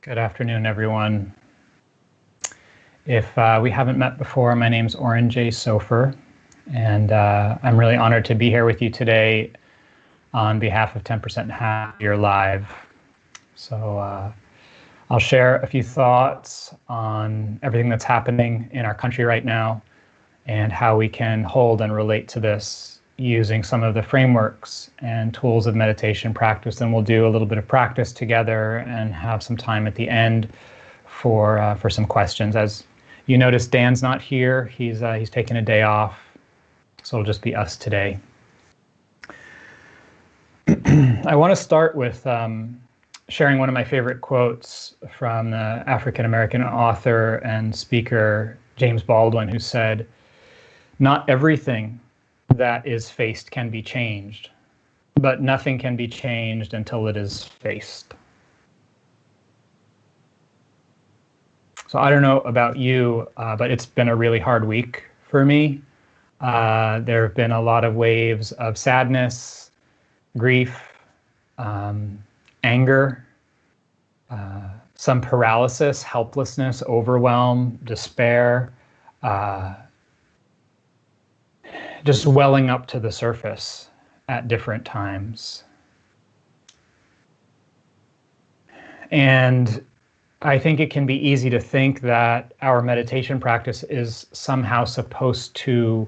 Good afternoon, everyone. If we haven't met before, my name's Oren Jay Sofer, and I'm really honored to be here with you today on behalf of 10% Happier Live. So I'll share a few thoughts on everything that's happening in our country right now and how we can hold and relate to this using some of the frameworks and tools of meditation practice. And we'll do a little bit of practice together and have some time at the end for some questions. As you notice, Dan's not here. He's taking a day off, so it'll just be us today. I want to start with sharing one of my favorite quotes from the African-American author and speaker James Baldwin, who said, "Not everything that is faced can be changed, but nothing can be changed until it is faced." So I don't know about you, but it's been a really hard week for me. There have been a lot of waves of sadness, grief, anger, some paralysis, helplessness, overwhelm, despair, just welling up to the surface at different times. And I think it can be easy to think that our meditation practice is somehow supposed to,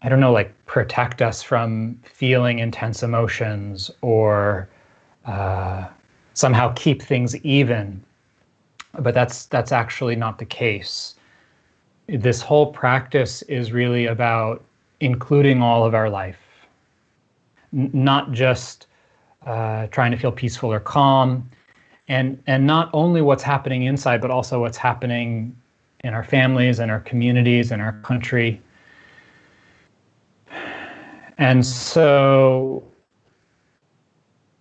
I don't know, like protect us from feeling intense emotions or somehow keep things even. But that's actually not the case. This whole practice is really about including all of our life, not just trying to feel peaceful or calm, and not only what's happening inside, but also what's happening in our families and our communities and our country. And so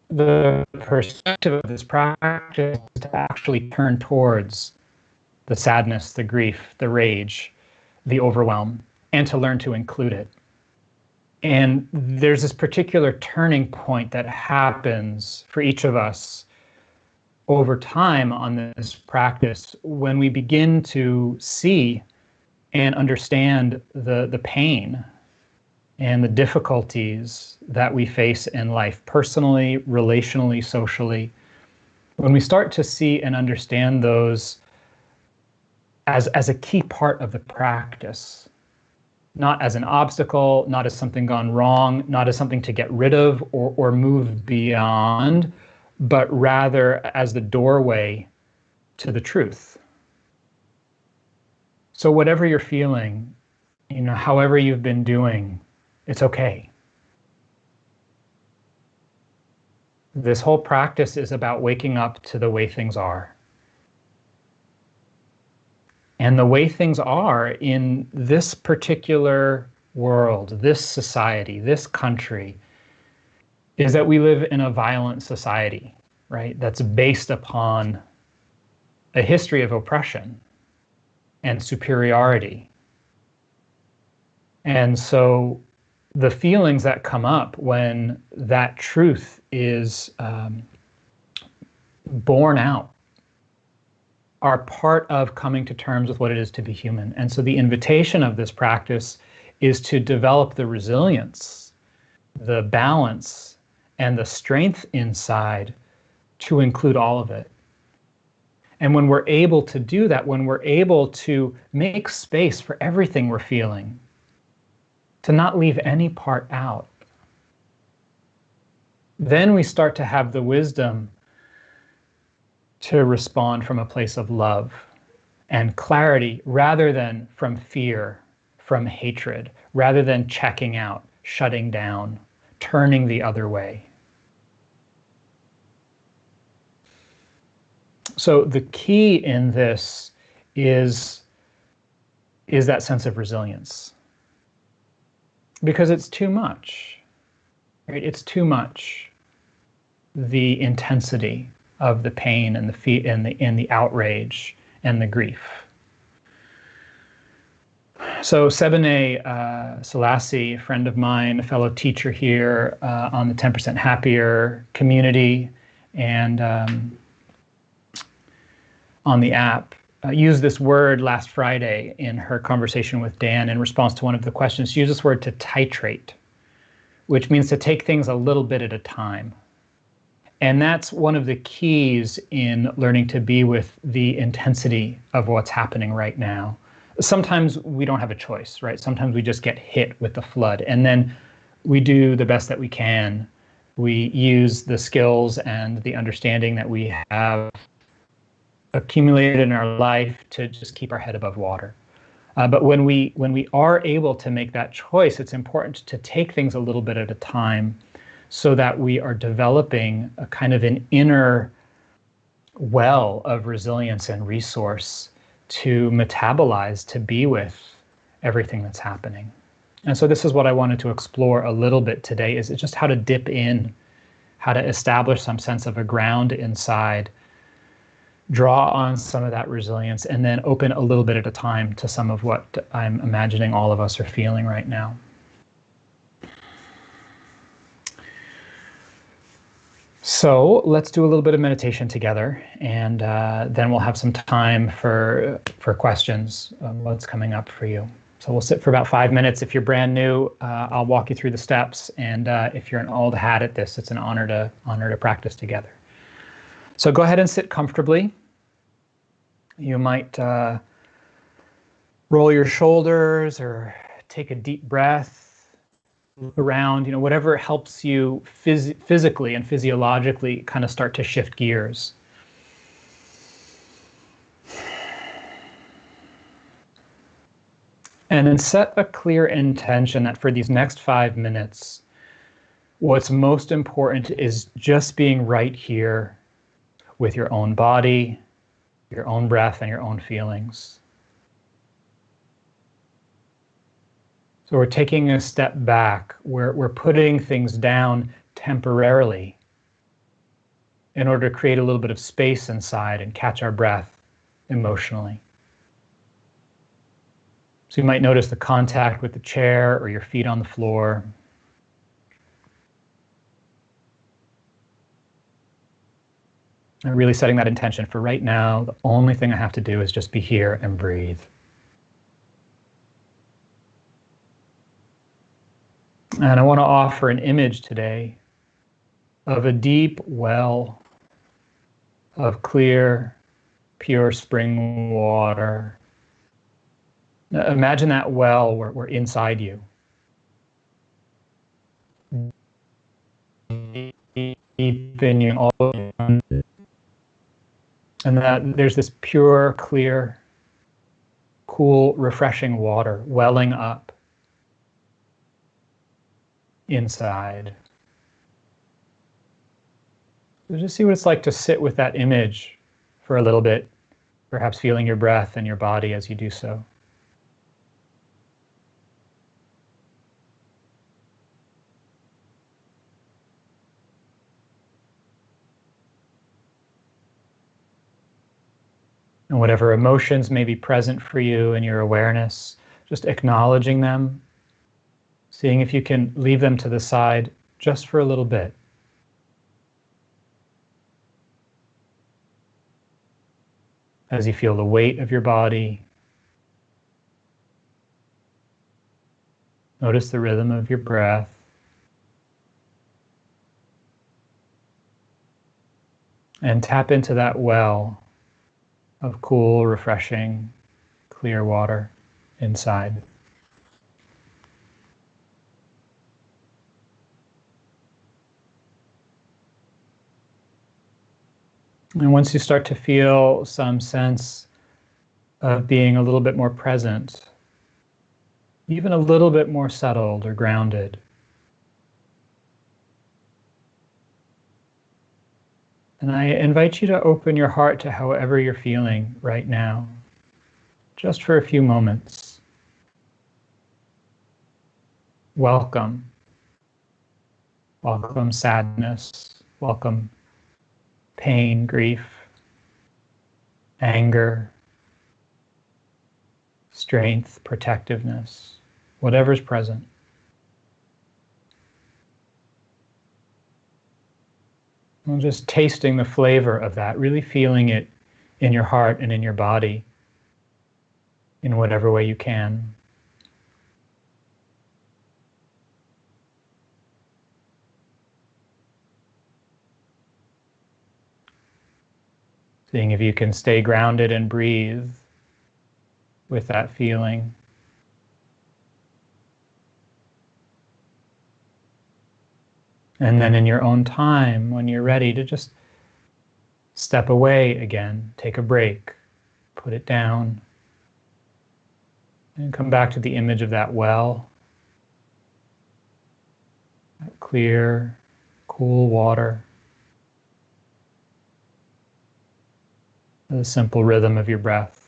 the perspective of this practice is to actually turn towards the sadness, the grief, the rage, the overwhelm, and to learn to include it. And there's this particular turning point that happens for each of us over time on this practice when we begin to see and understand the pain and the difficulties that we face in life, personally, relationally, socially. When we start to see and understand those as a key part of the practice, not as an obstacle, not as something gone wrong, not as something to get rid of or move beyond, but rather as the doorway to the truth. So whatever you're feeling, however you've been doing, it's okay. This whole practice is about waking up to the way things are. And the way things are in this particular world, this society, this country, is that we live in a violent society, right? That's based upon a history of oppression and superiority. And so the feelings that come up when that truth is borne out are part of coming to terms with what it is to be human. And so the invitation of this practice is to develop the resilience, the balance, and the strength inside to include all of it. And when we're able to do that, when we're able to make space for everything we're feeling, to not leave any part out, then we start to have the wisdom to respond from a place of love and clarity rather than from fear, from hatred, rather than checking out, shutting down, turning the other way. So the key in this is that sense of resilience, because it's too much, right? It's too much, the intensity of the pain and the outrage and the grief. So Sebene Selassie, a friend of mine, a fellow teacher here on the 10% Happier community, and on the app used this word last Friday in her conversation with Dan in response to one of the questions. She used this word to titrate, which means to take things a little bit at a time. And that's one of the keys in learning to be with the intensity of what's happening right now. Sometimes we don't have a choice, right? Sometimes we just get hit with the flood, and then we do the best that we can. We use the skills and the understanding that we have accumulated in our life to just keep our head above water. But when we are able to make that choice, it's important to take things a little bit at a time, so that we are developing a kind of an inner well of resilience and resource to metabolize, to be with everything that's happening. And so this is what I wanted to explore a little bit today, is just how to dip in, how to establish some sense of a ground inside, draw on some of that resilience, and then open a little bit at a time to some of what I'm imagining all of us are feeling right now. So let's do a little bit of meditation together, and then we'll have some time for questions. What's coming up for you? So we'll sit for about 5 minutes. If you're brand new, I'll walk you through the steps, and if you're an old hat at this, it's an honor to practice together. So go ahead and sit comfortably. You might roll your shoulders or take a deep breath. Look around, whatever helps you physically and physiologically kind of start to shift gears. And then set a clear intention that for these next 5 minutes, what's most important is just being right here with your own body, your own breath, and your own feelings. So we're taking a step back. We're putting things down temporarily in order to create a little bit of space inside and catch our breath emotionally. So you might notice the contact with the chair or your feet on the floor. And really setting that intention for right now, the only thing I have to do is just be here and breathe. And I want to offer an image today of a deep well of clear, pure spring water. Now, imagine that well we're inside you. Deepening all around. And that there's this pure, clear, cool, refreshing water welling up inside. So just see what it's like to sit with that image for a little bit, perhaps feeling your breath and your body as you do so. And whatever emotions may be present for you in your awareness, just acknowledging them, seeing if you can leave them to the side just for a little bit. As you feel the weight of your body, notice the rhythm of your breath. And tap into that well of cool, refreshing, clear water inside. And once you start to feel some sense of being a little bit more present, even a little bit more settled or grounded, and I invite you to open your heart to however you're feeling right now, just for a few moments. Welcome. Welcome sadness. Welcome pain, grief, anger, strength, protectiveness, whatever's present. And just tasting the flavor of that, really feeling it in your heart and in your body in whatever way you can. Seeing if you can stay grounded and breathe with that feeling. And then in your own time, when you're ready to just step away again, take a break, put it down, and come back to the image of that well, that clear, cool water, the simple rhythm of your breath.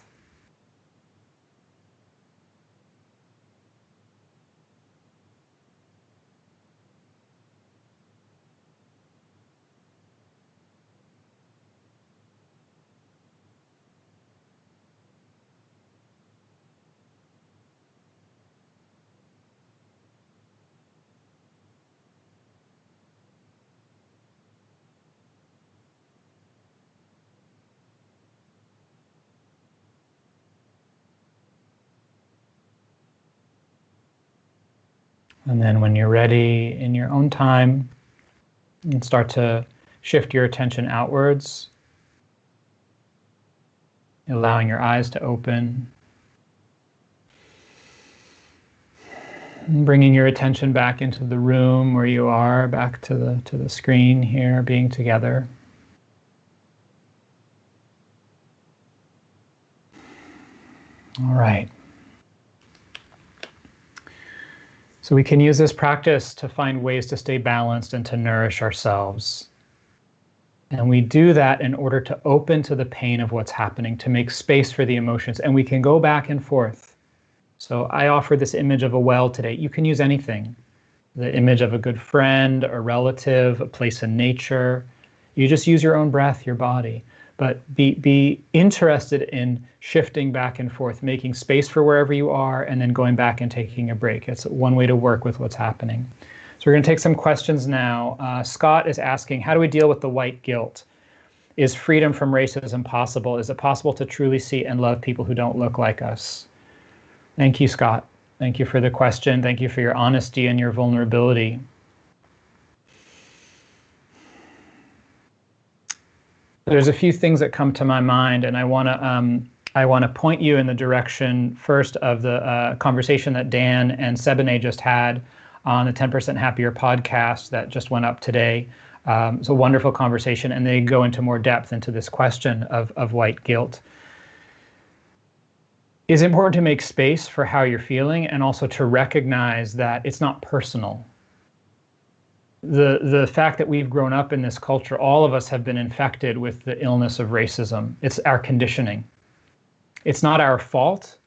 And then when you're ready, in your own time, you can start to shift your attention outwards, allowing your eyes to open, and bringing your attention back into the room where you are, back to the screen here, being together. All right. So we can use this practice to find ways to stay balanced and to nourish ourselves. And we do that in order to open to the pain of what's happening, to make space for the emotions. And we can go back and forth. So I offer this image of a well today. You can use anything. The image of a good friend, a relative, a place in nature. You just use your own breath, your body. But be interested in shifting back and forth, making space for wherever you are, and then going back and taking a break. It's one way to work with what's happening. So we're going to take some questions now. Scott is asking, how do we deal with the white guilt? Is freedom from racism possible? Is it possible to truly see and love people who don't look like us? Thank you, Scott. Thank you for the question. Thank you for your honesty and your vulnerability. There's a few things that come to my mind, and I want to point you in the direction first of the conversation that Dan and Sebene just had on the 10% Happier podcast that just went up today. It's a wonderful conversation, and they go into more depth into this question of white guilt. It's important to make space for how you're feeling and also to recognize that it's not personal. The fact that we've grown up in this culture, all of us have been infected with the illness of racism. It's our conditioning. It's not our fault,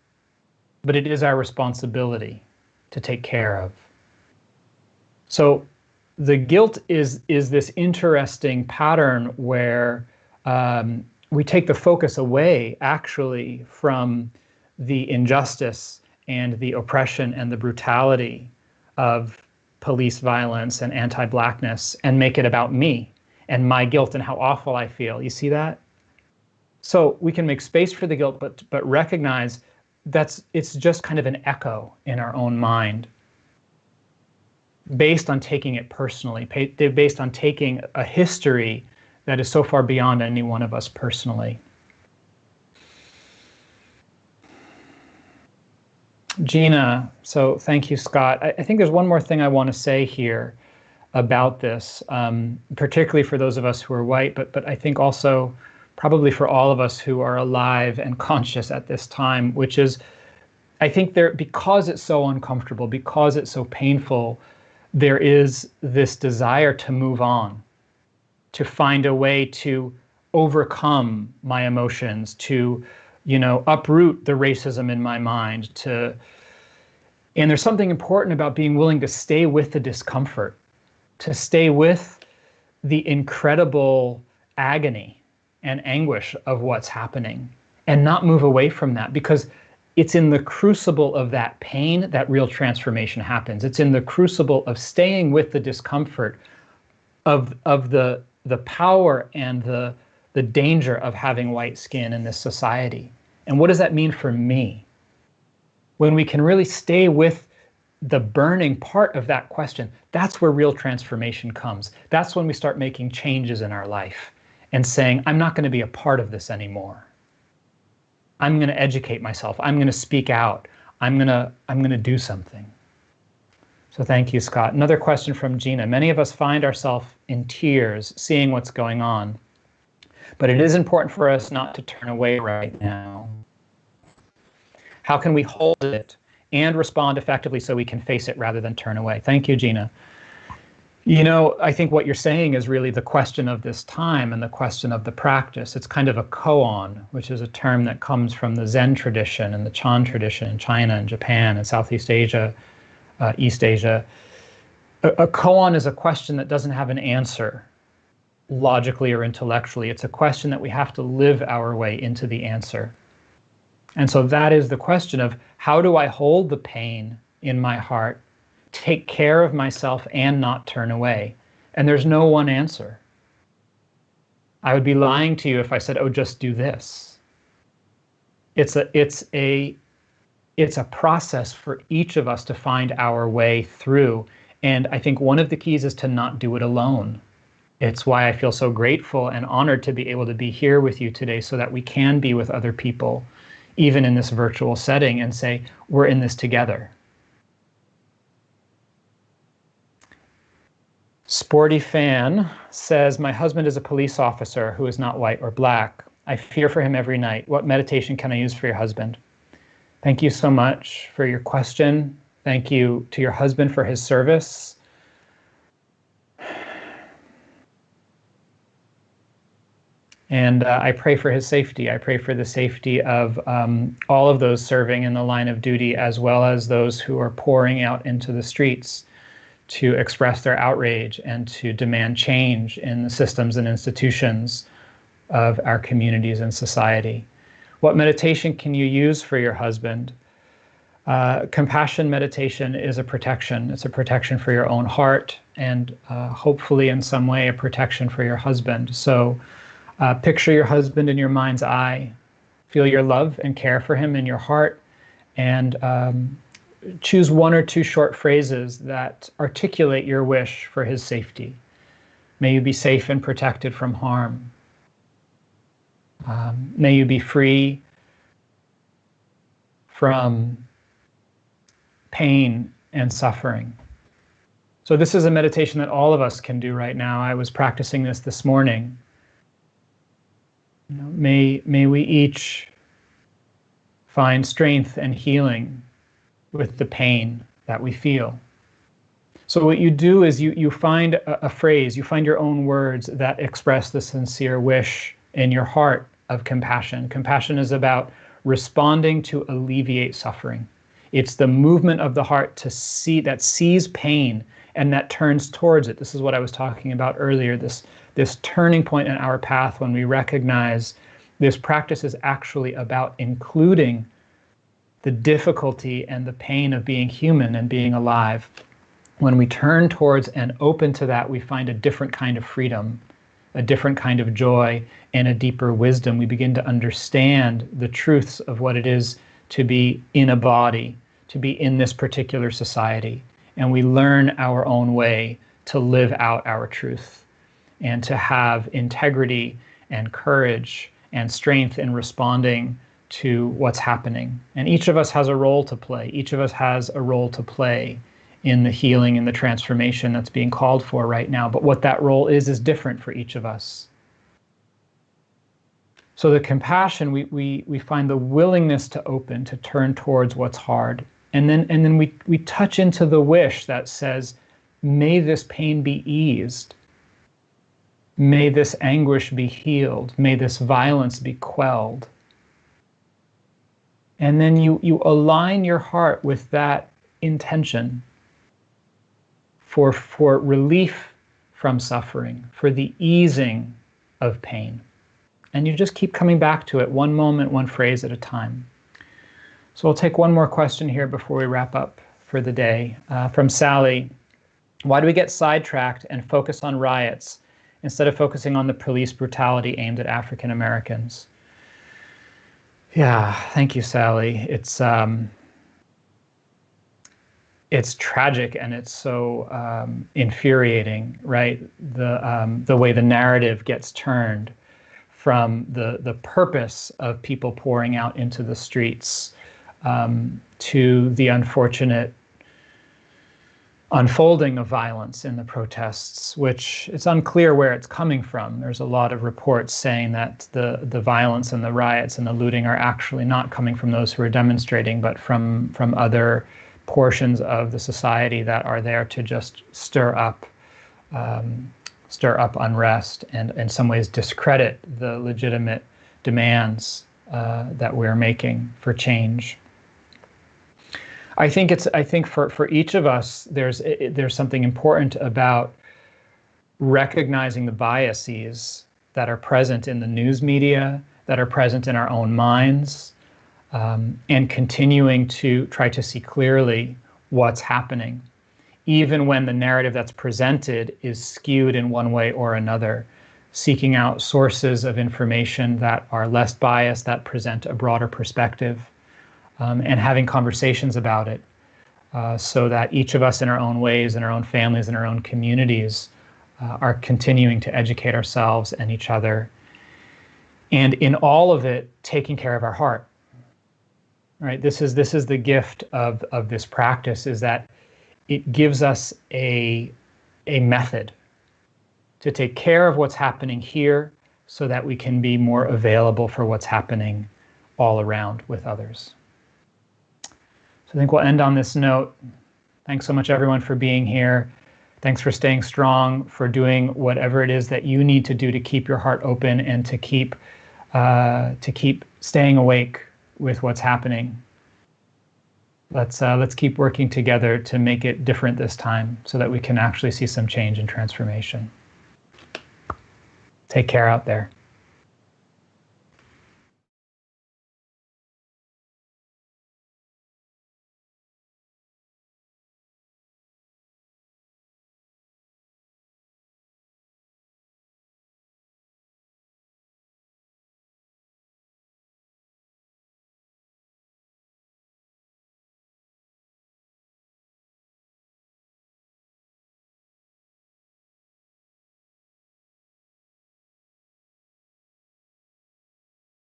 but it is our responsibility to take care of. So the guilt is this interesting pattern where we take the focus away actually from the injustice and the oppression and the brutality of police violence and anti-Blackness and make it about me and my guilt and how awful I feel. You see that? So we can make space for the guilt, but recognize it's just kind of an echo in our own mind based on taking it personally, based on taking a history that is so far beyond any one of us personally. Gina, so thank you, Scott. I think there's one more thing I want to say here about this, particularly for those of us who are white, but I think also probably for all of us who are alive and conscious at this time, which is, I think because it's so uncomfortable, because it's so painful, there is this desire to move on, to find a way to overcome my emotions, to uproot the racism in my mind, and there's something important about being willing to stay with the discomfort, to stay with the incredible agony and anguish of what's happening and not move away from that, because it's in the crucible of that pain that real transformation happens. It's in the crucible of staying with the discomfort of the power and the the danger of having white skin in this society. And what does that mean for me? When we can really stay with the burning part of that question, that's where real transformation comes. That's when we start making changes in our life and saying, I'm not going to be a part of this anymore. I'm going to educate myself. I'm going to speak out. I'm going to do something. So thank you, Scott. Another question from Gina. Many of us find ourselves in tears seeing what's going on, but it is important for us not to turn away right now. How can we hold it and respond effectively so we can face it rather than turn away? Thank you, Gina. You know, I think what you're saying is really the question of this time and the question of the practice. It's kind of a koan, which is a term that comes from the Zen tradition and the Chan tradition in China and Japan and Southeast Asia, East Asia. A koan is a question that doesn't have an answer logically or intellectually. It's a question that we have to live our way into the answer. And so that is the question of, how do I hold the pain in my heart, take care of myself, and not turn away? And there's no one answer. I would be lying to you if I said, oh, just do this. It's a process for each of us to find our way through. And I think one of the keys is to not do it alone. It's why I feel so grateful and honored to be able to be here with you today, so that we can be with other people, even in this virtual setting, and say, we're in this together. Sporty Fan says, my husband is a police officer who is not white or black. I fear for him every night. What meditation can I use for your husband? Thank you so much for your question. Thank you to your husband for his service. And I pray for his safety. I pray for the safety of all of those serving in the line of duty, as well as those who are pouring out into the streets to express their outrage and to demand change in the systems and institutions of our communities and society. What meditation can you use for your husband? Compassion meditation is a protection. It's a protection for your own heart, and hopefully in some way a protection for your husband. So picture your husband in your mind's eye. Feel your love and care for him in your heart, and choose one or two short phrases that articulate your wish for his safety. May you be safe and protected from harm. May you be free from pain and suffering. So this is a meditation that all of us can do right now. I was practicing this morning. You know, may we each find strength and healing with the pain that we feel. So what you do is you find a phrase, you find your own words that express the sincere wish in your heart of compassion. Compassion is about responding to alleviate suffering. It's the movement of the heart to see, that sees pain and that turns towards it. This is what I was talking about earlier, this turning point in our path when we recognize this practice is actually about including the difficulty and the pain of being human and being alive. When we turn towards and open to that, we find a different kind of freedom, a different kind of joy, and a deeper wisdom. We begin to understand the truths of what it is to be in a body, to be in this particular society. And we learn our own way to live out our truth and to have integrity and courage and strength in responding to what's happening. And each of us has a role to play. Each of us has a role to play in the healing and the transformation that's being called for right now. But what that role is different for each of us. So the compassion, we find the willingness to open, to turn towards what's hard. And then we touch into the wish that says, may this pain be eased. May this anguish be healed. May this violence be quelled. And then you align your heart with that intention for relief from suffering, for the easing of pain. And you just keep coming back to it, one moment, one phrase at a time. So we'll take one more question here before we wrap up for the day. From Sally, why do we get sidetracked and focus on riots instead of focusing on the police brutality aimed at African Americans. Yeah, thank you, Sally. It's tragic and it's so infuriating, right? The way the narrative gets turned from the purpose of people pouring out into the streets to the unfortunate unfolding of violence in the protests, which it's unclear where it's coming from. There's a lot of reports saying that the violence and the riots and the looting are actually not coming from those who are demonstrating, but from other portions of the society that are there to just stir up unrest and in some ways discredit the legitimate demands that we're making for change. I think for each of us, there's something important about recognizing the biases that are present in the news media, that are present in our own minds, and continuing to try to see clearly what's happening, even when the narrative that's presented is skewed in one way or another, seeking out sources of information that are less biased, that present a broader perspective. And having conversations about it so that each of us in our own ways, in our own families, in our own communities, are continuing to educate ourselves and each other. And in all of it, taking care of our heart. Right? This is the gift of this practice, is that it gives us a method to take care of what's happening here so that we can be more available for what's happening all around with others. So I think we'll end on this note. Thanks so much, everyone, for being here. Thanks for staying strong, for doing whatever it is that you need to do to keep your heart open and to keep staying awake with what's happening. Let's keep working together to make it different this time so that we can actually see some change and transformation. Take care out there.